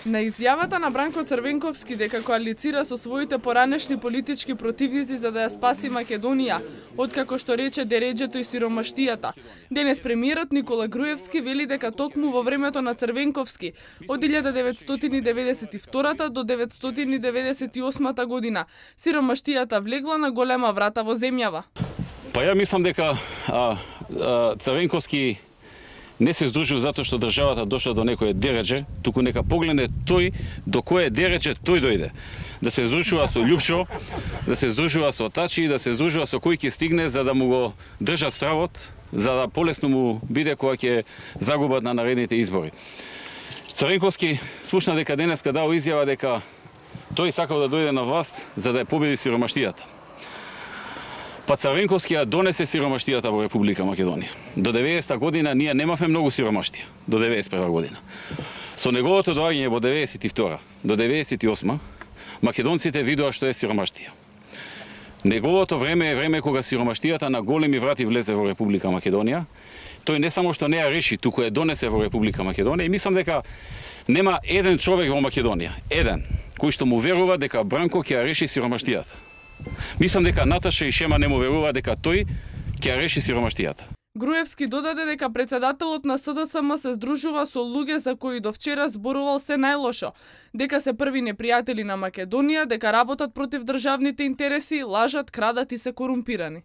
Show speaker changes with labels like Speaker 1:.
Speaker 1: На изјавата на Бранко Црвенковски дека коалицира со своите поранешни политички противници за да ја спаси Македонија, откако што рече дереџето и сиромаштијата, денес премиерот Никола Груевски вели дека токму во времето на Црвенковски, од 1992 до 1998 година, сиромаштијата влегла на голема врата во земјава.
Speaker 2: Па ја мислам дека Црвенковски не се здружил затоа што државата дошла до некое дередже, туку нека погледне тој до кое дередже тој дојде. Да се здружува со Љупшо, да се здружува со Тачи, да се здружува со кој ќе стигне за да му го држат стравот, за да полесно му биде кога ќе загубат на наредните избори. Црвенковски слушна дека денеска дал изјава дека тој сакал да дојде на власт за да ја победи сиромаштијата. Па Црвенковски ја донесе сиромаштијата во Република Македонија. До 90-та година ние немавме многу сиромаштија, до 91 година. Со неговото доаѓање во 92 до 98 македонците видоа што е сиромаштија. Неговото време е време кога сиромаштијата на големи врати влезе во Република Македонија. Тој не само што не ја реши, туку ја донесе во Република Македонија и мислам дека нема еден човек во Македонија, еден, кој што му верува дека Бранко ќе ја реши сиромаштијата. Мислам дека Наташа и Шема не му верува дека тој ќе ја реши сиромаштијата.
Speaker 1: Груевски додаде дека председателот на СДСМ се здружува со луѓе за кои до вчера зборувал се најлошо, дека се први непријатели на Македонија, дека работат против државните интереси, лажат, крадат и се корумпирани.